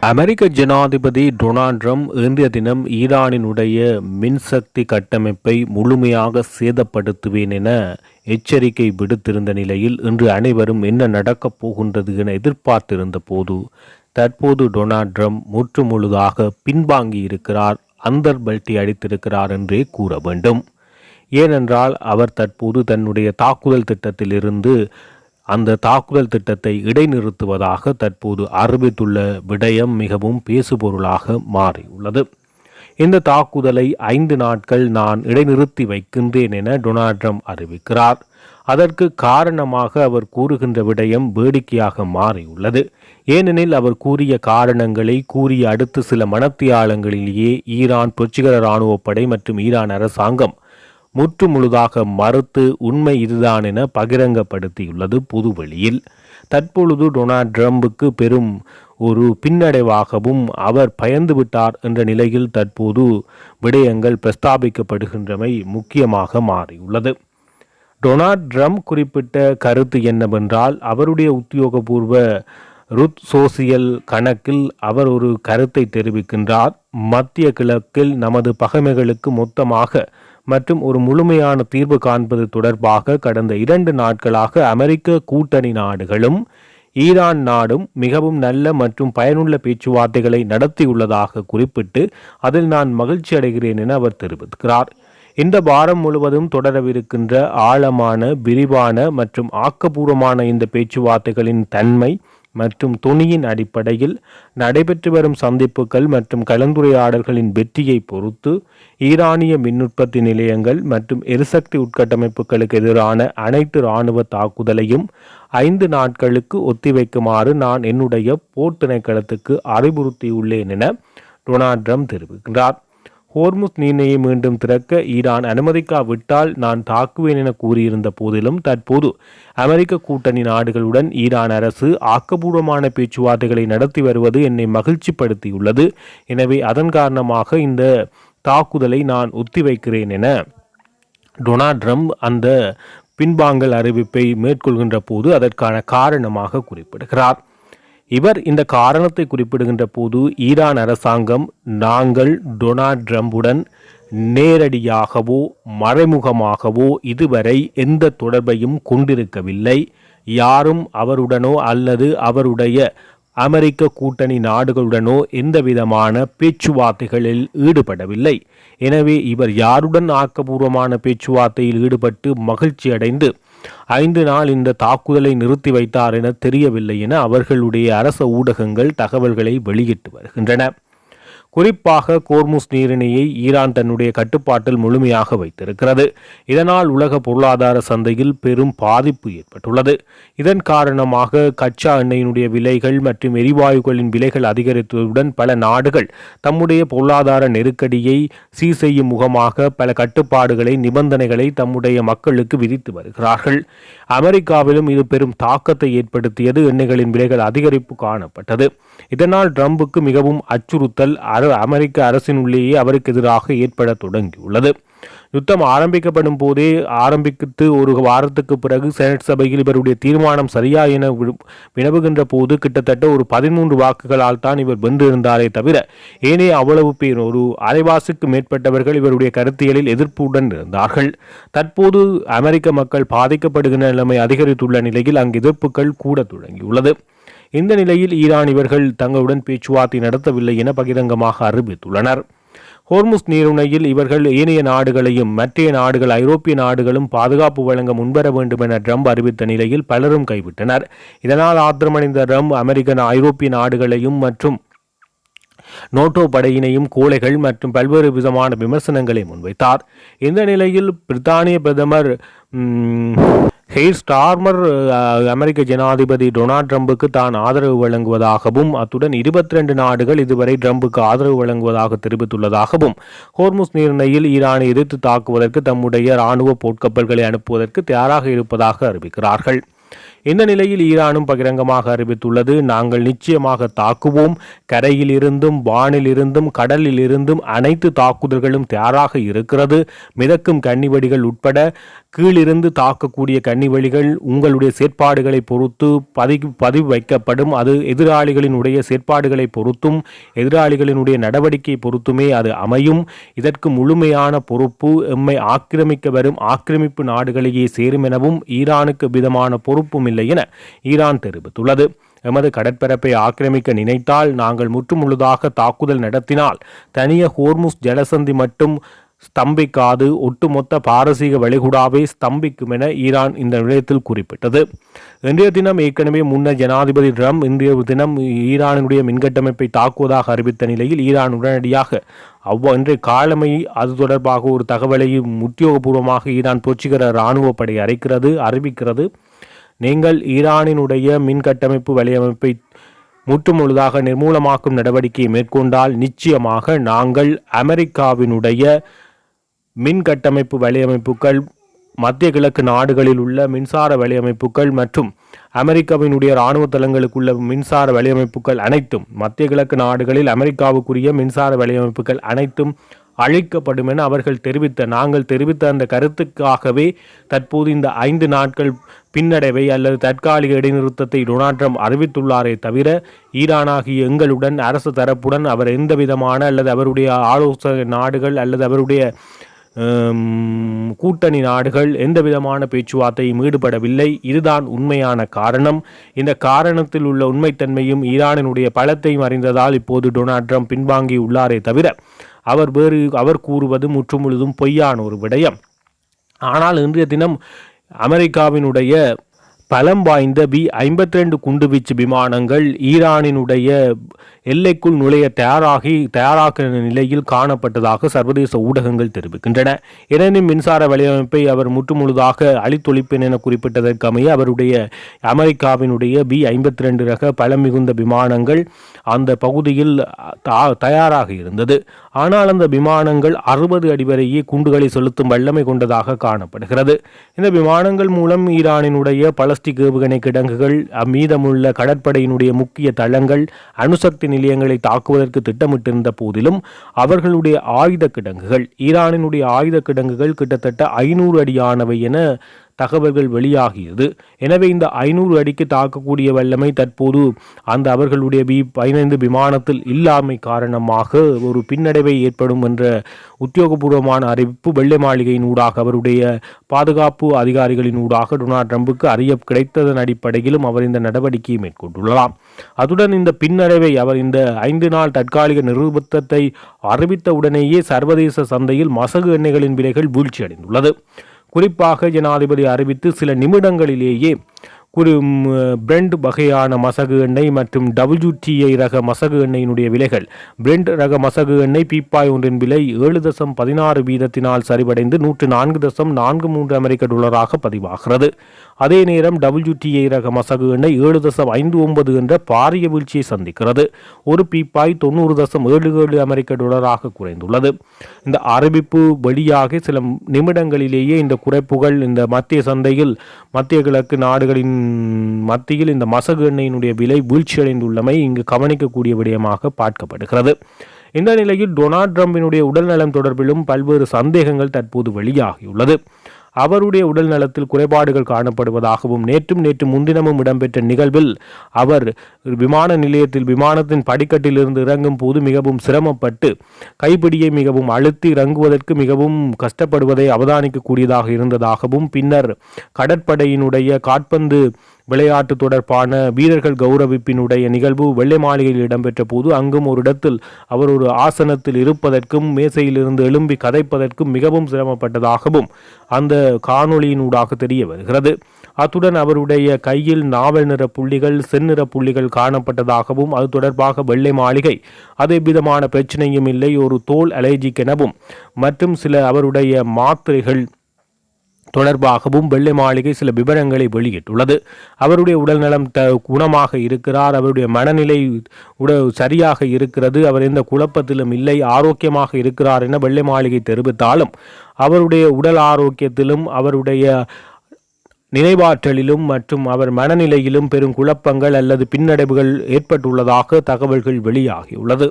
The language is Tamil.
அமெரிக்க ஜனாதிபதி டொனால்ட் ட்ரம்ப் இன்றைய தினம் ஈரானினுடைய மின்சக்தி கட்டமைப்பை முழுமையாக சேதப்படுத்துவேன் என எச்சரிக்கை விடுத்திருந்த நிலையில் இன்று அனைவரும் என்ன நடக்கப் போகின்றது என எதிர்பார்த்திருந்த போது தற்போது டொனால்ட் ட்ரம்ப் முற்றுமுழுதாக பின்வாங்கி இருக்கிறார், அந்தர்பல்ட்டி அடித்திருக்கிறார் என்றே கூற வேண்டும். ஏனென்றால் அவர் தற்போது தன்னுடைய தாக்குதல் திட்டத்திலிருந்து அந்த தாக்குதல் திட்டத்தை இடைநிறுத்துவதாக தற்போது அறிவித்துள்ள விடயம் மிகவும் பேசுபொருளாக மாறியுள்ளது. இந்த தாக்குதலை 5 நாட்கள் நான் இடைநிறுத்தி வைக்கின்றேன் என டொனால்ட் ட்ரம்ப் அறிவிக்கிறார். அதற்கு காரணமாக அவர் கூறுகின்ற விடயம் வேடிக்கையாக மாறியுள்ளது. ஏனெனில் அவர் கூறிய காரணங்களை கூறிய அடுத்த சில மணத்தியாலங்களிலேயே ஈரான் புரட்சிகர இராணுவப்படை மற்றும் ஈரான் அரசாங்கம் முற்று முழுதாக மறுத்து உண்மை இதுதான் என பகிரங்கப்படுத்தியுள்ளது பொதுவெளியில். தற்பொழுது டொனால்ட் ட்ரம்புக்கு பெரும் ஒரு பின்னடைவாகவும் அவர் பயந்து விட்டார் என்ற நிலையில் தற்போது விடயங்கள் பிரஸ்தாபிக்கப்படுகின்றமை முக்கியமாக மாறியுள்ளது. டொனால்ட் ட்ரம்ப் குறிப்பிட்ட கருத்து என்னவென்றால், அவருடைய உத்தியோகபூர்வ ருத் சோசியல் கணக்கில் அவர் ஒரு கருத்தை தெரிவிக்கின்றார். மத்திய கிழக்கில் நமது பகைமைகளுக்கு மொத்தமாக மற்றும் ஒரு முழுமையான தீர்வு காண்பது தொடர்பாக கடந்த 2 நாட்களாக அமெரிக்க கூட்டணி நாடுகளும் ஈரான் நாடும் மிகவும் நல்ல மற்றும் பயனுள்ள பேச்சுவார்த்தைகளை நடத்தியுள்ளதாக குறிப்பிட்டு அதில் நான் மகிழ்ச்சி அடைகிறேன் என அவர் தெரிவிக்கிறார். இந்த வாரம் முழுவதும் தொடரவிருக்கின்ற ஆழமான, விரிவான மற்றும் ஆக்கப்பூர்வமான இந்த பேச்சுவார்த்தைகளின் தன்மை மற்றும் துணியின் அடிப்படையில் நடைபெற்று வரும் சந்திப்புகள் மற்றும் கலந்துரையாடல்களின் வெற்றியை பொறுத்து ஈரானிய மின்னுற்பத்தி நிலையங்கள் மற்றும் எரிசக்தி உட்கட்டமைப்புகளுக்கு எதிரான அனைத்து இராணுவ தாக்குதலையும் 5 நாட்களுக்கு ஒத்திவைக்குமாறு நான் என்னுடைய போர் திணைக்களத்துக்கு அறிவுறுத்தியுள்ளேன் என டொனால்ட் ட்ரம்ப் தெரிவிக்கிறார். ஹோர்முஸ் நீரிணையை மீண்டும் திறக்க ஈரான் அனுமதிக்காவிட்டால் நான் தாக்குவேன் என கூறியிருந்த போதிலும் தற்போது அமெரிக்க கூட்டணி நாடுகளுடன் ஈரான் அரசு ஆக்கப்பூர்வமான பேச்சுவார்த்தைகளை நடத்தி வருவது என்னை மகிழ்ச்சிப்படுத்தியுள்ளது. எனவே அதன் காரணமாக இந்த தாக்குதலை நான் ஒத்திவைக்கிறேன் என டொனால்ட் ட்ரம்ப் அந்த பின்வாங்கல் அறிவிப்பை மேற்கொள்கின்ற போது அதற்கான காரணமாக குறிப்பிடுகிறார். இவர் இந்த காரணத்தை குறிப்பிடுகின்ற போது ஈரான் அரசாங்கம் நாங்கள் டொனால்ட் ட்ரம்புடன் நேரடியாகவோ மறைமுகமாகவோ இதுவரை எந்த தொடர்பையும் கொண்டிருக்கவில்லை, யாரும் அவருடனோ அல்லது அவருடைய அமெரிக்க கூட்டணி நாடுகளுடனோ எந்தவிதமான பேச்சுவார்த்தைகளில் ஈடுபடவில்லை. எனவே இவர் யாருடன் ஆக்கப்பூர்வமான பேச்சுவார்த்தையில் ஈடுபட்டு மகிழ்ச்சி அடைந்து 5 நாள் இந்த தாக்குதலை நிறுத்தி வைத்தார் என தெரியவில்லை என அவர்களுடைய அரச ஊடகங்கள் தகவல்களை வெளியிட்டு வருகின்றன. குறிப்பாக கோர்முஸ் நீரிணையை ஈரான் தன்னுடைய கட்டுப்பாட்டில் முழுமையாக வைத்திருக்கிறது. இதனால் உலக பொருளாதார சந்தையில் பெரும் பாதிப்பு ஏற்பட்டுள்ளது. இதன் காரணமாக கச்சா எண்ணெயினுடைய விலைகள் மற்றும் எரிவாயுகளின் விலைகள் அதிகரித்ததுடன் பல நாடுகள் தம்முடைய பொருளாதார நெருக்கடியை சீர் செய்யும் முகமாக பல கட்டுப்பாடுகளை, நிபந்தனைகளை தம்முடைய மக்களுக்கு விதித்து வருகிறார்கள். அமெரிக்காவிலும் இது பெரும் தாக்கத்தை ஏற்படுத்தியது. எண்ணெய்களின் விலைகள் அதிகரிப்பு காணப்பட்டது. இதனால் ட்ரம்புக்கு மிகவும் அச்சுறுத்தல் அமெரிக்க அரசினுள்ளேயே அவருக்கு எதிராக ஏற்பட தொடங்கியுள்ளது. யுத்தம் ஆரம்பிக்கப்படும் போதே ஆரம்பித்து ஒரு வாரத்துக்கு பிறகு செனட் சபையில் இவருடைய தீர்மானம் சரியா என வினவுகின்ற போது கிட்டத்தட்ட ஒரு 13 வாக்குகளால் தான் இவர் வென்றிருந்தாரே தவிர ஏனே அவ்வளவு பேர், ஒரு அரைவாசிக்கு மேற்பட்டவர்கள் இவருடைய கருத்தியலில் எதிர்ப்புடன் இருந்தார்கள். தற்போது அமெரிக்க மக்கள் பாதிக்கப்படுகின்ற நிலைமை அதிகரித்துள்ள நிலையில் அங்கு எதிர்ப்புகள் கூட தொடங்கியுள்ளது. இந்த நிலையில் ஈரான் இவர்கள் தங்களுடன் பேச்சுவார்த்தை நடத்தவில்லை என பகிரங்கமாக அறிவித்துள்ளனர். ஹோர்முஸ் நீரிணையில் இவர்கள் ஏனைய நாடுகளையும் மற்ற நாடுகள் ஐரோப்பிய நாடுகளும் பாதுகாப்பு வழங்க முன்வர வேண்டும் என ட்ரம்ப் அறிவித்த நிலையில் பலரும் கைவிட்டனர். இதனால் ஆத்திரமடைந்த ட்ரம்ப் அமெரிக்க ஐரோப்பிய நாடுகளையும் மற்றும் நோட்டோ படையினையும் கோழைகள் மற்றும் பல்வேறு விதமான விமர்சனங்களை முன்வைத்தார். இந்த நிலையில் பிரித்தானிய பிரதமர் கெய்ர் ஸ்டார்மர் அமெரிக்க ஜனாதிபதி டொனால்ட் ட்ரம்புக்கு தான் ஆதரவு வழங்குவதாகவும் அத்துடன் 22 நாடுகள் இதுவரை ட்ரம்புக்கு ஆதரவு வழங்குவதாக தெரிவித்துள்ளதாகவும் ஹோர்முஸ் நீரிணையில் ஈரானை எதிர்த்து தாக்குவதற்கு தம்முடைய இராணுவ போர்க்கப்பல்களை அனுப்புவதற்கு தயாராக இருப்பதாக அறிவிக்கிறார்கள். இந்த நிலையில் ஈரானும் பகிரங்கமாக அறிவித்துள்ளது, நாங்கள் நிச்சயமாக தாக்குவோம், கரையில் இருந்தும் வானில் இருந்தும் கடலில் இருந்தும் அனைத்து தாக்குதல்களும் தயாராக இருக்கிறது. மிதக்கும் கன்னிவெடிகள் உட்பட கீழிருந்து தாக்கக்கூடிய கன்னிவெடிகள் உங்களுடைய செயற்பாடுகளை பொறுத்து பதிவு வைக்கப்படும். அது எதிராளிகளினுடைய செயற்பாடுகளை பொறுத்தும் எதிராளிகளினுடைய நடவடிக்கை பொறுத்துமே அது அமையும். இதற்கு முழுமையான பொறுப்பு எம்மை ஆக்கிரமிக்க வரும் ஆக்கிரமிப்பு நாடுகளையே சேரும் எனவும் ஈரானுக்கு விதமான பொறுப்பும் இல்லை என ஈரான் தெரிவித்துள்ளது. எமது கடற்பரப்பை ஆக்கிரமிக்க நினைத்தால், நாங்கள் முற்றுமுழுதாக தாக்குதல் நடத்தினால் தனிய ஹோர்முஸ் ஜலசந்தி மட்டும் ஸ்தம்பிக்காது, ஒட்டுமொத்த பாரசீக வளைகுடாவை ஸ்தம்பிக்கும் என ஈரான் இந்த நிலையத்தில் குறிப்பிட்டது. இன்றைய தினம் ஏற்கனவே முன்னர் ஜனாதிபதி ட்ரம்ப் இன்றைய தினம் ஈரானுடைய மின்கட்டமைப்பை தாக்குவதாக அறிவித்த நிலையில் ஈரான் உடனடியாக இன்றைய காலமை அது தொடர்பாக ஒரு தகவலையும் உத்தியோகபூர்வமாக ஈரான் புரட்சிகர இராணுவ படை அறிவிக்கிறது. நீங்கள் ஈரானினுடைய மின்கட்டமைப்பு வலையமைப்பை முற்றுமுழுதாக நிர்மூலமாக்கும் நடவடிக்கையை மேற்கொண்டால் நிச்சயமாக நாங்கள் அமெரிக்காவினுடைய மின்கட்டமைப்பு வலையமைப்புகள், மத்திய கிழக்கு நாடுகளில் உள்ள மின்சார வலையமைப்புகள் மற்றும் அமெரிக்காவினுடைய இராணுவ தளங்களுக்குள்ள மின்சார வலையமைப்புகள் அனைத்தும், மத்திய கிழக்கு நாடுகளில் அமெரிக்காவுக்குரிய மின்சார வலையமைப்புகள் அனைத்தும் அழிக்கப்படும் என நாங்கள் தெரிவித்த அந்த கருத்துக்காகவே தற்போது இந்த 5 நாட்கள் பின்னடைவை அல்லது தற்காலிக இடைநிறுத்தத்தை டொனால்ட் ட்ரம்ப் அறிவித்துள்ளாரே தவிர, ஈரானாகிய எங்களுடன் அரசு தரப்புடன் அவர் எந்த விதமான அல்லது அவருடைய ஆலோசனை நாடுகள் அல்லது அவருடைய கூட்டணி நாடுகள் எந்த விதமான பேச்சுவார்த்தையும் ஈடுபடவில்லை. இதுதான் உண்மையான காரணம். இந்த காரணத்தில் உள்ள உண்மைத்தன்மையும் ஈரானினுடைய பலத்தையும் அறிந்ததால் இப்போது டொனால்ட் ட்ரம்ப் பின்வாங்கி உள்ளாரே தவிர, அவர் கூறுவது முற்றுமுழுதும் பொய்யான ஒரு விடயம். ஆனால் இன்றைய தினம் அமெரிக்காவினுடைய பலம் வாய்ந்த B-52 குண்டுவீச்சு விமானங்கள் ஈரானினுடைய எல்லைக்குள் நுழைய தயாராக நிலையில் காணப்பட்டதாக சர்வதேச ஊடகங்கள் தெரிவிக்கின்றன. எனினும் மின்சார வலையமைப்பை அவர் முற்றுமுழுதாக அழித்தொழிப்பேன் என குறிப்பிட்டதற்கமைய அவருடைய அமெரிக்காவினுடைய B-52 ரக பலம் மிகுந்த விமானங்கள் அந்த பகுதியில் தயாராக இருந்தது. ஆனால் அந்த விமானங்கள் 60 அடி வரையே குண்டுகளை செலுத்தும் வல்லமை கொண்டதாக காணப்படுகிறது. இந்த விமானங்கள் மூலம் ஈரானினுடைய பலஸ்டிக் ஏவுகணை கிடங்குகள், மீதமுள்ள கடற்படையினுடைய முக்கிய தளங்கள், அணுசக்தி நிலையங்களை தாக்குவதற்கு திட்டமிட்டிருந்த போதிலும் அவர்களுடைய ஆயுத கிடங்குகள், ஈரானினுடைய ஆயுத கிடங்குகள் கிட்டத்தட்ட 500 அடியானவை என தகவல்கள் வெளியாகியது. எனவே இந்த 500 அடிக்கு தாக்கக்கூடிய வல்லமை தற்போது அந்த அவர்களுடைய B-15 விமானத்தில் இல்லாமை காரணமாக ஒரு பின்னடைவை ஏற்படும் என்ற உத்தியோகபூர்வமான அறிவிப்பு வெள்ளை மாளிகையின் ஊடாக அவருடைய பாதுகாப்பு அதிகாரிகளின் ஊடாக டொனால்ட் ட்ரம்புக்கு அறிய கிடைத்ததன் அடிப்படையிலும் அவர் இந்த நடவடிக்கையை மேற்கொண்டுள்ளார். அதுடன் இந்த பின்னடைவை அவர் இந்த 5 நாள் தற்காலிக நிறுத்தத்தை அறிவித்த உடனேயே சர்வதேச சந்தையில் மசகு எண்ணெய்களின் விலைகள் வீழ்ச்சியடைந்துள்ளது. குறிப்பாக ஜனாதிபதி அறிவித்து சில நிமிடங்களிலேயே பிரெண்ட் வகையான மசகு எண்ணெய் மற்றும் WTI ரக மசகு எண்ணெயினுடைய விலைகள், பிரெண்ட் ரக மசகு எண்ணெய் பீப்பாய் ஒன்றின் விலை 7.16% சரிவடைந்து $104.43 அமெரிக்க டாலராக பதிவாகிறது. அதே நேரம் WTI ரக மசகு எண்ணெய் 7.59 என்ற பாரிய வீழ்ச்சியை சந்திக்கிறது. ஒரு பீப்பாய் 90.77 அமெரிக்க டாலராக குறைந்துள்ளது. இந்த அறிவிப்பு வெளியாக சில நிமிடங்களிலேயே இந்த குறைப்புகள் இந்த மத்திய சந்தையில் மத்திய கிழக்கு நாடுகளின் மத்தியில் இந்த மசகு எண்ணெயினுடைய விலை வீழ்ச்சியடைந்துள்ளமை இங்கு கவனிக்கக்கூடிய விடயமாக பார்க்கப்படுகிறது. இந்த நிலையில் டொனால்ட் ட்ரம்பினுடைய உடல்நலம் தொடர்பிலும் பல்வேறு சந்தேகங்கள் தற்போது வெளியாகியுள்ளது. அவருடைய உடல் நலத்தில் குறைபாடுகள் காணப்படுவதாகவும் நேற்று முன்தினமும் இடம்பெற்ற நிகழ்வில் அவர் விமான நிலையத்தில் விமானத்தின் படிக்கட்டிலிருந்து இறங்கும் போது மிகவும் சிரமப்பட்டு கைப்பிடியை மிகவும் அழுத்தி இறங்குவதற்கு மிகவும் கஷ்டப்படுவதை அவதானிக்கக்கூடியதாக இருந்ததாகவும், பின்னர் கடற்படையினுடைய காற்பந்து விளையாட்டு தொடர்பான வீரர்கள் கௌரவிப்பினுடைய நிகழ்வு வெள்ளை மாளிகையில் இடம்பெற்ற போது அங்கும் ஒரு இடத்தில் அவர் ஒரு ஆசனத்தில் இருப்பதற்கும் மேசையிலிருந்து எழும்பி கதைப்பதற்கும் மிகவும் சிரமப்பட்டதாகவும் அந்த காணொளியினூடாக தெரிய வருகிறது. அத்துடன் அவருடைய கையில் நாவல் நிற புள்ளிகள், செந்நிற புள்ளிகள் காணப்பட்டதாகவும், அது தொடர்பாக வெள்ளை மாளிகை அதே விதமான பிரச்சனையும் இல்லை, ஒரு தோல் அலர்ஜிக் எனவும் மற்றும் சில அவருடைய மாத்திரைகள் தொடர்பாகவும் வெள்ளை மாளிகை சில விவரங்களை வெளியிட்டுள்ளது. அவருடைய உடல்நலம் குணமாக இருக்கிறார், அவருடைய மனநிலை சரியாக இருக்கிறது, அவர் எந்த குழப்பத்திலும் இல்லை, ஆரோக்கியமாக இருக்கிறார் என வெள்ளை மாளிகை தெரிவித்தாலும் அவருடைய உடல் ஆரோக்கியத்திலும் அவருடைய நினைவாற்றலிலும் மற்றும் அவர் மனநிலையிலும் பெரும் குழப்பங்கள் அல்லது பின்னடைவுகள் ஏற்பட்டுள்ளதாக தகவல்கள் வெளியாகியுள்ளது.